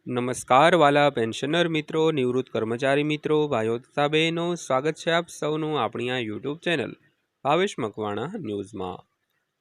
નમસ્કાર વાલા પેન્શનર મિત્રો, નિવૃત્ત કર્મચારી મિત્રો, ભાઈઓ તથા બહેનો, સ્વાગત છે આપ સૌનું આપણી આ યુટ્યુબ ચેનલ ભાવેશ મકવાણા ન્યૂઝમાં।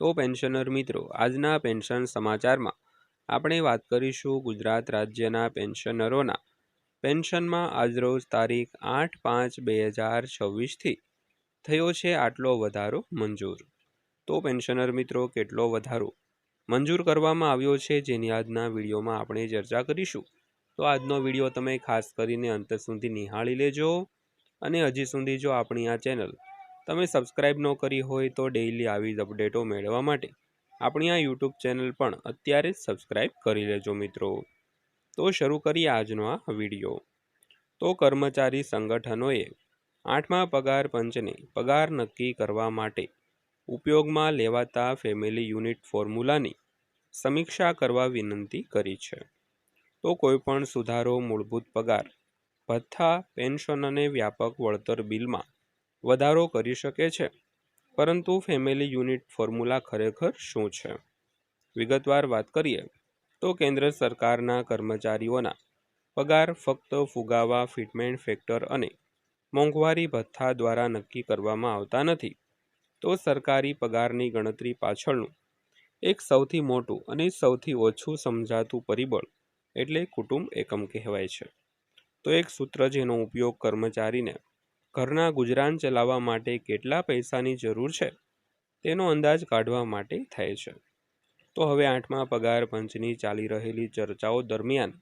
તો પેન્શનર મિત્રો, આજના પેન્શન સમાચારમાં આપણે વાત કરીશું ગુજરાત રાજ્યના પેન્શનરોના પેન્શનમાં આજરોજ તારીખ 8/5/2026થી થયો છે આટલો વધારો મંજૂર। તો પેન્શનર મિત્રો, કેટલો વધારો મંજૂર કરવામાં આવ્યો છે જેની આજના વિડીયોમાં આપણે ચર્ચા કરીશું। તો આજનો વિડીયો તમે ખાસ કરીને અંત સુધી નિહાળી લેજો અને હજી સુધી જો આપણી આ ચેનલ તમે સબસ્ક્રાઇબ ન કરી હોય તો ડેઇલી આવી જ અપડેટો મેળવવા માટે આપણી આ યુટ્યુબ ચેનલ પણ અત્યારે જ સબસ્ક્રાઇબ કરી લેજો મિત્રો। તો શરૂ કરીએ આજનો આ વિડીયો। તો કર્મચારી સંગઠનોએ 8મા પગાર પંચને પગાર નક્કી કરવા માટે ઉપયોગમાં લેવાતા ફેમિલી યુનિટ ફોર્મ્યુલાની સમીક્ષા કરવા વિનંતી કરી છે। તો કોઈપણ સુધારો મૂળભૂત પગાર, ભથ્થા, પેન્શન અને વ્યાપક વળતર બિલમાં વધારો કરી શકે છે, પરંતુ ફેમિલી યુનિટ ફોર્મ્યુલા ખરેખર શું છે? વિગતવાર વાત કરીએ તો કેન્દ્ર સરકારના કર્મચારીઓના પગાર ફક્ત ફુગાવા, ફિટમેન્ટ ફેક્ટર અને મોંઘવારી ભથ્થા દ્વારા નક્કી કરવામાં આવતા નથી। તો સરકારી પગારની ગણતરી પાછળનું એક સૌથી મોટું અને સૌથી ઓછું સમજાતું પરિબળ એટલે કુટુંબ એકમ કહેવાય છે। તો એક સૂત્ર જેનો ઉપયોગ કર્મચારીને ઘરના ગુજરાન ચલાવવા માટે કેટલા પૈસાની જરૂર છે તેનો અંદાજ કાઢવા માટે થાય છે। તો હવે 8મા પગાર પંચની ચાલી રહેલી ચર્ચાઓ દરમિયાન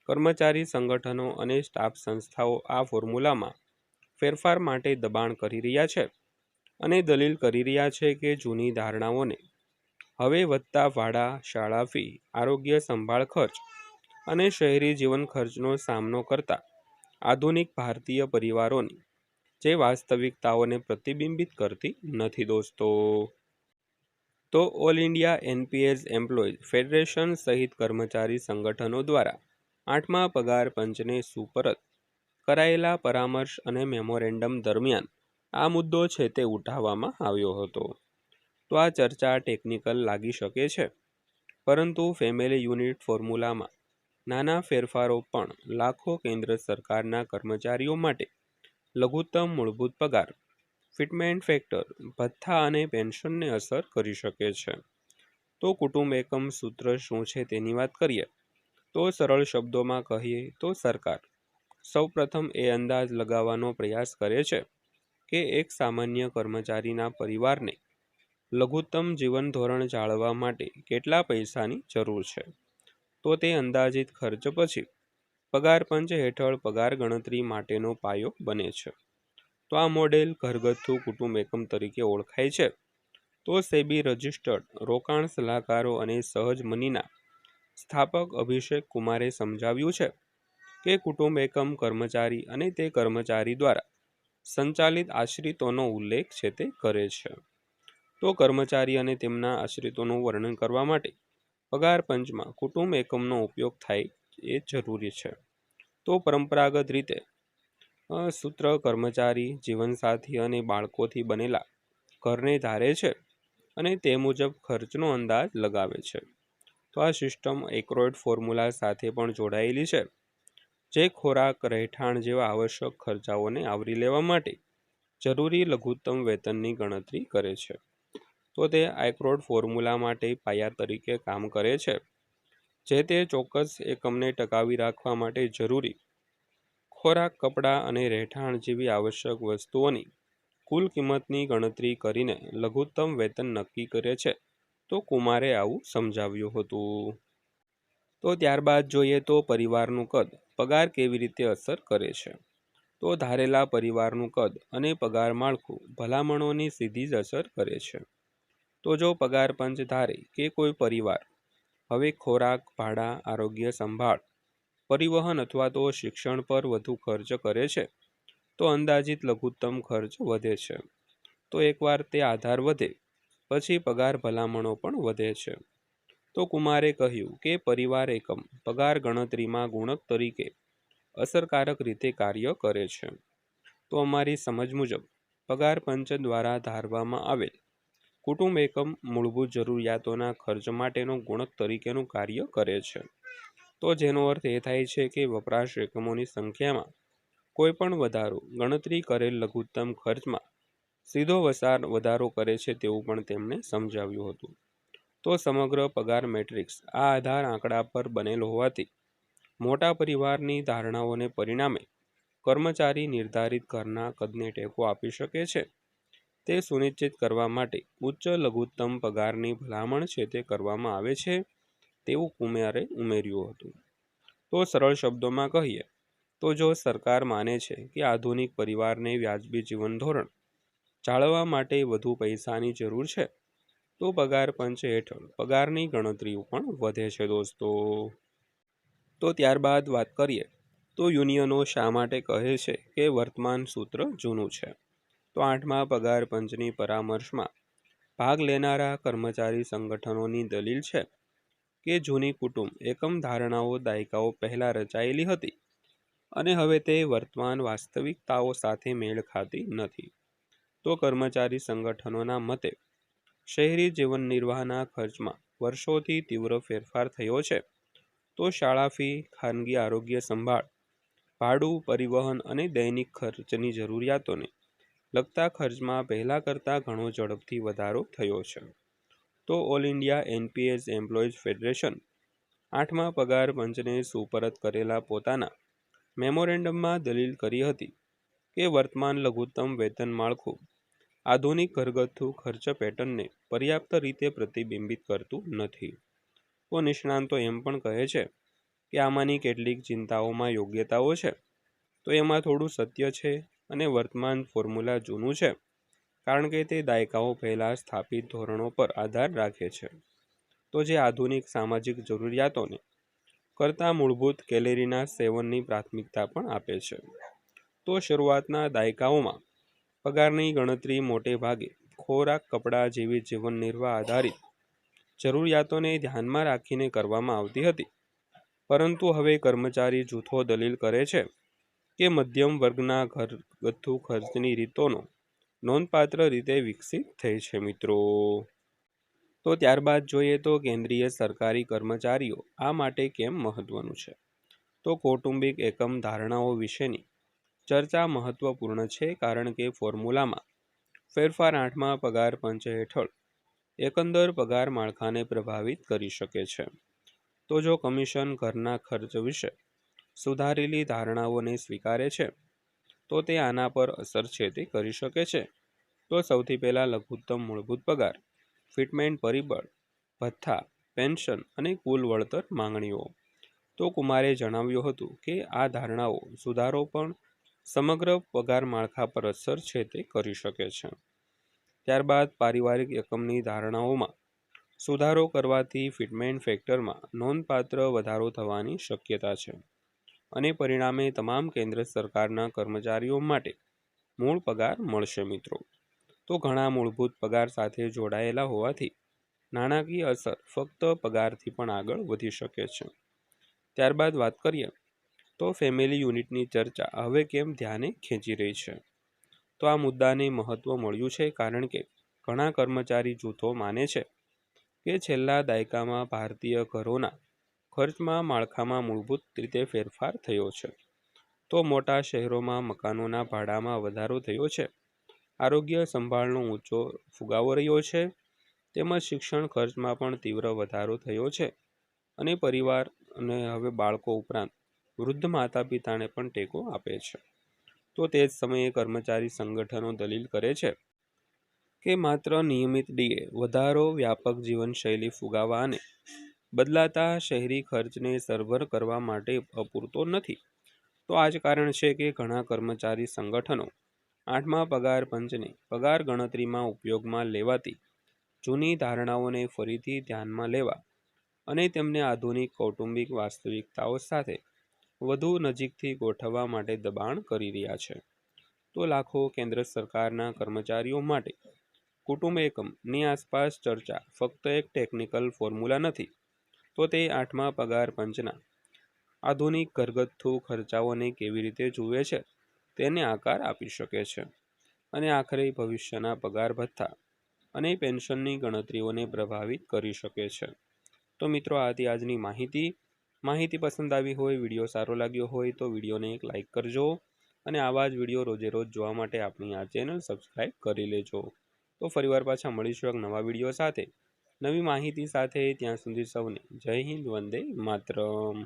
કર્મચારી સંગઠનો અને સ્ટાફ સંસ્થાઓ આ ફોર્મ્યુલામાં ફેરફાર માટે દબાણ કરી રહ્યા છે અને દલીલ કરી રહ્યા છે કે જૂની ધારણાઓને હવે વધતા ભાડા, શાળા ફી, આરોગ્ય સંભાળ ખર્ચ અને શહેરી જીવન ખર્ચનો સામનો કરતા આધુનિક ભારતીય પરિવારોની જે વાસ્તવિકતાઓને પ્રતિબિંબિત કરતી નથી દોસ્તો। તો all India NPS employees federation સહિત કર્મચારી સંગઠનો દ્વારા 8મા પગાર પંચને સુપરત કરાયેલા પરામર્શ અને મેમોરેન્ડમ દરમિયાન આ મુદ્દો છે તે ઉઠાવવામાં આવ્યો હતો। તો આ ચર્ચા ટેકનિકલ લાગી શકે છે, પરંતુ ફેમિલી યુનિટ ફોર્મ્યુલામાં નાના ફેરફારો પણ લાખો કેન્દ્ર સરકારના કર્મચારીઓ માટે લઘુત્તમ મૂળભૂત પગાર, ફિટમેન્ટ ફેક્ટર, ભથ્થા અને પેન્શનને અસર કરી શકે છે। તો કુટુંબ એકમ સૂત્ર શું છે તેની વાત કરીએ તો સરળ શબ્દોમાં કહીએ તો સરકાર સૌપ્રથમ એ અંદાજ લગાવવાનો પ્રયાસ કરે છે કે એક સામાન્ય કર્મચારીના પરિવારને લઘુત્તમ જીવન ધોરણ જાળવવા માટે કેટલા પૈસાની જરૂર છે। તો તે અંદાજિત ખર્ચ પછી પગાર પંચ હેઠળ પગાર ગણતરી માટેનો પાયો બને છે। તો આ મોડેલ ઘરગથ્થુ કુટુંબ એકમ તરીકે ઓળખાય છે। તો સેબી રજિસ્ટર્ડ રોકાણ સલાહકારો અને સહજ મનીના સ્થાપક અભિષેક કુમારે સમજાવ્યું છે કે કુટુંબ એકમ કર્મચારી અને તે કર્મચારી દ્વારા સંચાલિત આશ્રિતોનો ઉલ્લેખ છે તે કરે છે। તો કર્મચારી અને તેમના આશ્રિતોનું વર્ણન કરવા માટે પગાર પંચમાં કુટુંબ એકમનો ઉપયોગ થાય એ જરૂરી છે। તો પરંપરાગત રીતે સૂત્ર કર્મચારી, જીવનસાથી અને બાળકોથી બનેલા ઘરને ધારે છે અને તે મુજબ ખર્ચનો અંદાજ લગાવે છે। તો આ સિસ્ટમ એક્રોઇડ ફોર્મ્યુલા સાથે પણ જોડાયેલી છે, જે ખોરાક, રહેઠાણ જેવા આવશ્યક ખર્ચાઓને આવરી લેવા માટે જરૂરી લઘુત્તમ વેતનની ગણતરી કરે છે। તો તે આઇક્રોડ ફોર્મ્યુલા માટે પાયા તરીકે કામ કરે છે, જે તે ચોક્કસ એકમને ટકાવી રાખવા માટે જરૂરી ખોરાક, કપડાં અને રહેઠાણ જેવી આવશ્યક વસ્તુઓની કુલ કિંમતની ગણતરી કરીને લઘુત્તમ વેતન નક્કી કરે છે। તો કુમારે આવું સમજાવ્યું હતું। તો ત્યારબાદ જોઈએ તો પરિવારનું કદ પગાર કેવી રીતે અસર કરે છે। તો ધારેલા પરિવારનું કદ અને પગાર માળખું ભલામણોની સીધી જ અસર કરે છે। તો જો પગાર પંચ ધારે કે કોઈ પરિવાર હવે ખોરાક, ભાડા, આરોગ્ય સંભાળ, પરિવહન અથવા તો શિક્ષણ પર વધુ ખર્ચ કરે છે, તો અંદાજિત લઘુત્તમ ખર્ચ વધે છે। તો એકવાર તે આધાર વધે પછી પગાર ભલામણો પણ વધે છે। તો કુમારે કહ્યું કે પરિવાર એકમ પગાર ગણતરીમાં ગુણક તરીકે અસરકારક રીતે કાર્ય કરે છે। તો અમારી સમજ મુજબ પગાર પંચ દ્વારા ધારવામાં આવેલ કુટુંબ એકમ મૂળભૂત જરૂરિયાતોના ખર્ચ માટેનો ગુણક તરીકેનું કાર્ય કરે છે। તો જેનો અર્થ એ થાય છે કે વપરાશ એકમોની સંખ્યામાં કોઈ પણ વધારો ગણતરી કરેલ લઘુત્તમ ખર્ચમાં સીધો વધારો કરે છે તેવું પણ તેમણે સમજાવ્યું હતું. તો સમગ્ર પગાર મેટ્રિક્સ આ આધાર આંકડા પર બનેલ હોવાથી મોટા પરિવારની ધારણાઓને પરિણામે કર્મચારી નિર્ધારિત ઘરના કદને ટેકો આપી શકે છે તે સુનિશ્ચિત કરવા માટે ઉચ્ચ લઘુત્તમ પગારની ભલામણ છે તે કરવામાં આવે છે તેવું કુમારે ઉમેર્યું હતું. તો સરળ શબ્દોમાં કહીએ તો જો સરકાર માને છે કે આધુનિક પરિવારને વ્યાજબી જીવન ધોરણ જાળવવા માટે વધુ પૈસાની જરૂર છે તો પગાર પંચ હેઠળ પગારની ગણતરીઓ પણ વધે છે દોસ્તો. તો ત્યારબાદ વાત કરીએ તો યુનિયનો શા માટે કહે છે કે વર્તમાન સૂત્ર જૂનું છે. તો 8મા પગાર પંચની પરામર્શમાં ભાગ લેનારા કર્મચારી સંગઠનોની દલીલ છે કે જૂની કુટુંબ એકમ ધારણાઓ દાયકાઓ પહેલા રચાયેલી હતી અને હવે તે વર્તમાન વાસ્તવિકતાઓ સાથે મેળ ખાતી નથી. તો કર્મચારી સંગઠનોના મતે શહેરી જીવન નિર્વાહના ખર્ચમાં વર્ષોથી તીવ્ર ફેરફાર થયો છે. તો શાળા ફી, ખાનગી આરોગ્ય સંભાળ, ભાડું, પરિવહન અને દૈનિક ખર્ચની જરૂરિયાતોને લગતા ખર્ચમાં પહેલા કરતાં ઘણો ઝડપથી વધારો થયો છે. તો all India NPS employees federation 8મા પગાર પંચને સુપરત કરેલા પોતાના મેમોરેન્ડમમાં દલીલ કરી હતી કે વર્તમાન લઘુત્તમ વેતન માળખું આધુનિક ઘરગથ્થુ ખર્ચ પેટર્નને પર્યાપ્ત રીતે પ્રતિબિંબિત કરતું નથી. તો નિષ્ણાંતો એમ પણ કહે છે કે આમાંની કેટલીક ચિંતાઓમાં યોગ્યતાઓ છે તો એમાં થોડું સત્ય છે અને વર્તમાન ફોર્મ્યુલા જૂનું છે કારણ કે તે દાયકાઓ પહેલાં સ્થાપિત ધોરણો પર આધાર રાખે છે તો જે આધુનિક સામાજિક જરૂરિયાતોને કરતાં મૂળભૂત કેલેરીના સેવનની પ્રાથમિકતા પણ આપે છે. તો શરૂઆતના દાયકાઓમાં પગારની ગણતરી મોટે ભાગે ખોરાક, કપડાં જેવી જીવન નિર્વાહ આધારિત જરૂરિયાતોને ધ્યાનમાં રાખીને કરવામાં આવતી હતી, પરંતુ હવે કર્મચારી જૂથો દલીલ કરે છે કે મધ્યમ વર્ગના ઘરગથ્થુ ખર્ચની રીતોનો નોંધપાત્ર રીતે વિકસિત થઈ છે મિત્રો. તો ત્યારબાદ જોઈએ તો કેન્દ્રીય સરકારી કર્મચારીઓ આ માટે કેમ મહત્વનું છે. તો કૌટુંબિક એકમ ધારણાઓ વિશેની ચર્ચા મહત્વપૂર્ણ છે કારણ કે ફોર્મ્યુલામાં ફેરફાર 8મા પગાર પંચ હેઠળ એકંદર પગાર માળખાને પ્રભાવિત કરી શકે છે. તો જો કમિશન ઘરના ખર્ચ વિશે સુધારેલી ધારણાઓને સ્વીકારે છે તો તે આના પર અસર છે તે કરી શકે છે. તો સૌથી પહેલાં લઘુત્તમ મૂળભૂત પગાર, ફિટમેન્ટ પરિબળ, ભથ્થા, પેન્શન અને કુલ વળતર માંગણીઓ. તો કુમારે જણાવ્યું હતું કે આ ધારણાઓ સુધારો પણ સમગ્ર પગાર માળખા પર અસર છે તે કરી શકે છે. ત્યારબાદ પારિવારિક એકમની ધારણાઓમાં સુધારો કરવાથી ફિટમેન્ટ ફેક્ટરમાં નોંધપાત્ર વધારો થવાની શક્યતા છે અને પરિણામે તમામ કેન્દ્ર સરકારના કર્મચારીઓ માટે મૂળ પગાર મળશે મિત્રો. તો ઘણા મૂળભૂત પગાર સાથે જોડાયેલા હોવાથી નાણાકીય અસર ફક્ત પગારથી પણ આગળ વધી શકે છે. ત્યારબાદ વાત કરીએ તો ફેમિલી યુનિટની ચર્ચા હવે કેમ ધ્યાને ખેંચી રહી છે. તો આ મુદ્દાને મહત્ત્વ મળ્યું છે કારણ કે ઘણા કર્મચારી જૂથો માને છે કે છેલ્લા દાયકામાં ભારતીય ઘરોના ખર્ચમાં માળખામાં મૂળભૂત રીતે ફેરફાર થયો છે. તો મોટા શહેરોમાં મકાનોના ભાડામાં વધારો થયો છે, આરોગ્ય સંભાળનો ઊંચો ફુગાવો રહ્યો છે, તેમજ શિક્ષણ ખર્ચમાં પણ તીવ્ર વધારો થયો છે અને પરિવાર અને હવે બાળકો ઉપરાંત વૃદ્ધ માતા પિતાને પણ ટેકો આપે છે. તો તે જ સમયે કર્મચારી સંગઠનો દલીલ કરે છે કે માત્ર નિયમિત ડીએ વધારો વ્યાપક જીવનશૈલી ફુગાવા અને બદલાતા શહેરી ખર્ચને સરભર કરવા માટે અપૂરતો નથી. તો આ જ કારણ છે કે ઘણા કર્મચારી સંગઠનો 8મા પગાર પંચને પગાર ગણતરીમાં ઉપયોગમાં લેવાતી જૂની ધારણાઓને ફરીથી ધ્યાનમાં લેવા અને તેમને આધુનિક કૌટુંબિક વાસ્તવિકતાઓ સાથે વધુ નજીકથી ગોઠવવા માટે દબાણ કરી રહ્યા છે. તો લાખો કેન્દ્ર સરકારના કર્મચારીઓ માટે કુટુંબ એકમની આસપાસ ચર્ચા ફક્ત એક ટેકનિકલ ફોર્મ્યુલા નથી, તો તે 8મા પગાર પંચના આધુનિક ઘરગથ્થુ ખર્ચાઓને કેવી રીતે જુએ છે તેને આકાર આપી શકે છે અને આખરે ભવિષ્યના પગાર ભથ્થા અને પેન્શનની ગણતરીઓને પ્રભાવિત કરી શકે છે. તો મિત્રો, આ હતી આજની માહિતી. માહિતી પસંદ આવી હોય, વિડીયો સારો લાગ્યો હોય તો વિડીયોને એક લાઇક કરજો અને આવા જ વિડીયો રોજે રોજ જોવા માટે આપણી આ ચેનલ સબસ્ક્રાઈબ કરી લેજો. તો ફરીવાર પાછા મળીશું એક નવા વિડીયો સાથે, નવી માહિતી સાથે. ત્યાં સુધી સૌને જય હિન્દ, વંદે માતરમ.